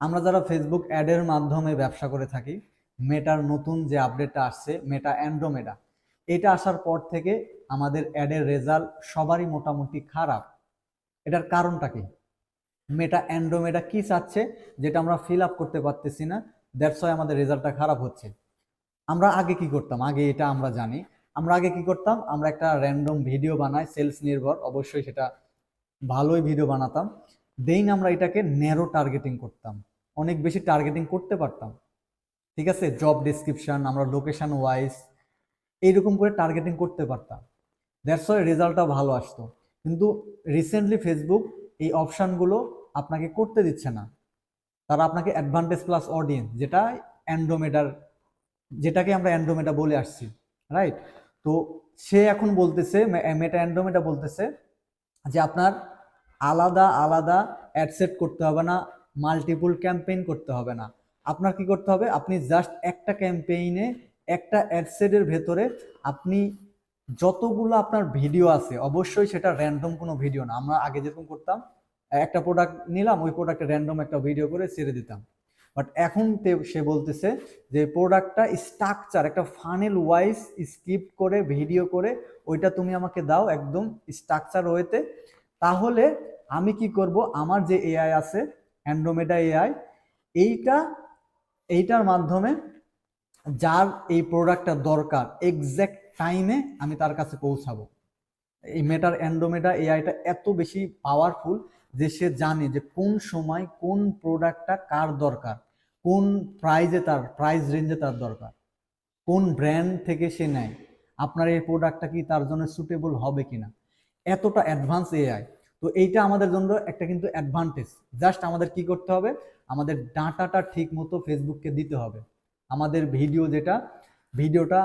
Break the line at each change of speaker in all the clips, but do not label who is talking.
আমরা যারা ফেসবুক অ্যাডের মাধ্যমে ব্যবসা করে থাকি, মেটার নতুন যে আপডেটটা আসছে মেটা অ্যান্ড্রোমেডা, এটা আসার পর থেকে আমাদের অ্যাডের রেজাল্ট সবারই মোটামুটি খারাপ। এটার কারণটা কি? মেটা অ্যান্ড্রোমেডা কি চাচ্ছে যেটা আমরা ফিল আপ করতে পারতেছি না, দ্যাটস ওয়াই আমাদের রেজাল্টটা খারাপ হচ্ছে। আমরা আগে কি করতাম, আগে এটা আমরা জানি। আমরা আগে কি করতাম, আমরা একটা র্যান্ডম ভিডিও বানাই, সেলস নির্ভর, অবশ্যই সেটা ভালোই ভিডিও বানাতাম। দেন আমরা এটাকে ন্যারো টার্গেটিং করতাম, অনেক বেশি টার্গেটিং করতে পারতাম। ঠিক আছে, জব ডিসক্রিপশন, আমরা লোকেশন ওয়াইজ এইরকম করে টার্গেটিং করতে পারতাম, দ্যাটস ওয়াই রেজাল্টটা ভালো আসতো। কিন্তু রিসেন্টলি ফেসবুক এই অপশানগুলো আপনাকে করতে দিচ্ছে না। তারা আপনাকে অ্যাডভান্টেজ প্লাস অডিয়েন্স, যেটা অ্যান্ড্রোমেডার, যেটাকে আমরা অ্যান্ড্রোমেডা বলে আসছি, রাইট? তো সে এখন বলতেছে, মেটা অ্যান্ড্রোমেডা বলতেছে যে আপনার আলাদা আলাদা অ্যাড সেট করতে হবে না, মাল্টিপল ক্যাম্পেইন করতে হবে না। আপনার কি করতে হবে, আপনি জাস্ট একটা ক্যাম্পেইনে একটা অ্যাড সেটের ভেতরে আপনি যতগুলো আপনার ভিডিও আছে, অবশ্যই সেটা র্যান্ডম কোনো ভিডিও না। আমরা আগে যেরকম করতাম, একটা প্রোডাক্ট নিলাম, ওই প্রোডাক্টে র্যান্ডম একটা ভিডিও করে ছেড়ে দিতাম। বাট এখন সে বলতেছে যে প্রোডাক্টটা স্ট্রাকচার একটা ফানেল ওয়াইজ স্ক্রিপ্ট করে ভিডিও করে ওইটা তুমি আমাকে দাও একদম স্ট্রাকচার ওয়েতে। তাহলে আমি কি করব, আমার যে এআই আছে অ্যান্ড্রোমেডা এআই, এইটা এইটার মাধ্যমে যার এই প্রোডাক্টটা দরকার এক্স্যাক্ট টাইমে আমি তার কাছে পৌঁছাবো। এই মেটার অ্যান্ড্রোমেডা এআইটা এত বেশি পাওয়ারফুল যে সে জানে যে কোন সময় কোন প্রোডাক্টটা কার দরকার, কোন প্রাইজে, তার প্রাইস রেঞ্জে তার দরকার, কোন ব্র্যান্ড থেকে সে নেয়, আপনার এই প্রোডাক্টটা কি তার জন্য সুটেবল হবে কিনা। এতটা অ্যাডভান্স এআই। তো এইটা আমাদের জন্য একটা কিন্তু অ্যাডভান্টেজ। জাস্ট আমাদের কি করতে হবে, আমাদের ডাটাটা ঠিক মতো ফেসবুককে দিতে হবে। আমাদের ভিডিওটা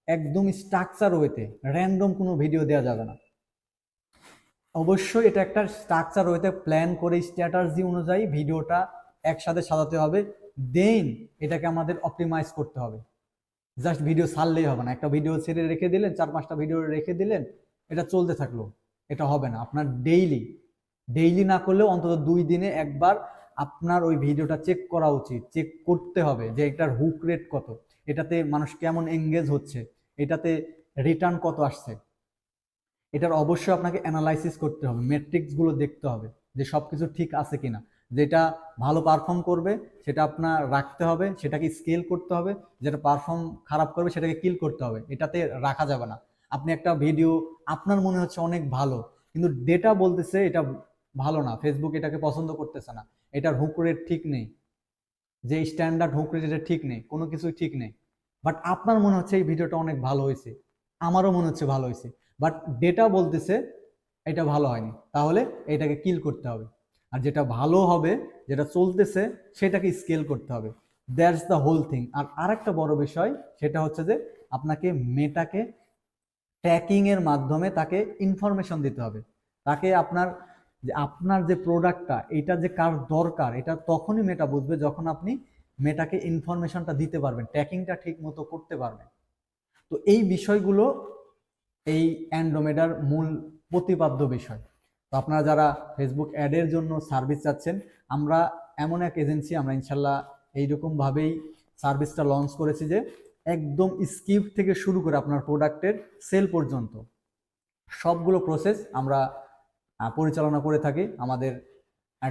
একদম স্ট্রাকচার ওয়েতে, র্যান্ডম কোনো ভিডিও দেওয়া যাবে না। অবশ্যই এটা একটা স্ট্রাকচার ওয়েতে প্ল্যান করে স্ট্র্যাটাজি অনুযায়ী ভিডিওটা একসাথে সাজাতে হবে। দেন এটাকে আমাদের অপটিমাইজ করতে হবে। জাস্ট ভিডিও ছাড়লেই হবে না, একটা ভিডিও ছেড়ে রেখে দিলেন, 4-5টা ভিডিও রেখে দিলেন, এটা চলতে থাকলো, এটা হবে না। আপনার ডেইলি না করলেও অন্তত 2 দিনে একবার আপনার ওই ভিডিওটা চেক করা উচিত, চেক করতে হবে যে এটার হুক রেট কত, এটাতে মানুষ কেমন এঙ্গেজ হচ্ছে, এটাতে রিটার্ন কত আসছে। এটার অবশ্যই আপনাকে অ্যানালাইসিস করতে হবে, মেট্রিক্সগুলো দেখতে হবে যে সব কিছু ঠিক আছে কিনা। যেটা ভালো পারফর্ম করবে সেটা আপনার রাখতে হবে, সেটাকে স্কেল করতে হবে। যেটা পারফর্ম খারাপ করবে সেটাকে কিল করতে হবে, এটাতে রাখা যাবে না। আপনি একটা ভিডিও আপনার মনে হচ্ছে অনেক ভালো, কিন্তু ডেটা বলতেছে এটা ভালো না, ফেসবুক এটাকে পছন্দ করতেছে না, এটার হুক রেট ঠিক নেই, যে স্ট্যান্ডার্ড হুক রেট এটা ঠিক নেই, কোনো কিছুই ঠিক নেই। বাট আপনার মনে হচ্ছে এই ভিডিওটা অনেক ভালো হয়েছে, আমারও মনে হচ্ছে ভালো হয়েছে, বাট ডেটা বলতেছে এটা ভালো হয়নি, তাহলে এটাকে কিল করতে হবে। আর যেটা ভালো হবে, যেটা চলতেছে, সেটাকে স্কেল করতে হবে। That's the whole thing. আর আরেকটা বড় বিষয় সেটা হচ্ছে যে আপনাকে মেটাকে ট্র্যাকিং এর মাধ্যমে তাকে ইনফরমেশন দিতে হবে। তাকে আপনার যে প্রোডাক্টটা, এটা যে কার দরকার, এটা তখনই মেটা বুঝবে যখন আপনি মেটাকে ইনফরমেশনটা দিতে পারবেন, ট্র্যাকিংটা ঠিক মতো করতে পারবেন। তো এই বিষয়গুলো এই অ্যান্ড্রোমেডার মূল প্রতিপাদ্য বিষয়। তো আপনারা যারা ফেসবুক অ্যাডের জন্য সার্ভিস চাচ্ছেন, আমরা এমন এক এজেন্সি, আমরা ইনশাল্লাহ এইরকমভাবেই সার্ভিসটা লঞ্চ করেছি যে একদম স্ক্রিপ্ট থেকে শুরু করে আপনার প্রোডাক্টের সেল পর্যন্ত সবগুলো প্রসেস আমরা পরিচালনা করে থাকি আমাদের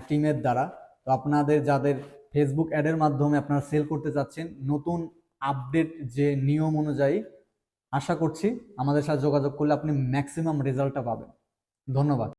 টিমের দ্বারা। তো আপনাদের যাদের ফেসবুক অ্যাডের মাধ্যমে আপনারা সেল করতে চাচ্ছেন, নতুন আপডেট যে নিয়ম অনুযায়ী, আশা করছি আমাদের সাথে যোগাযোগ করলে আপনি ম্যাক্সিমাম রেজাল্টটা পাবেন। ধন্যবাদ।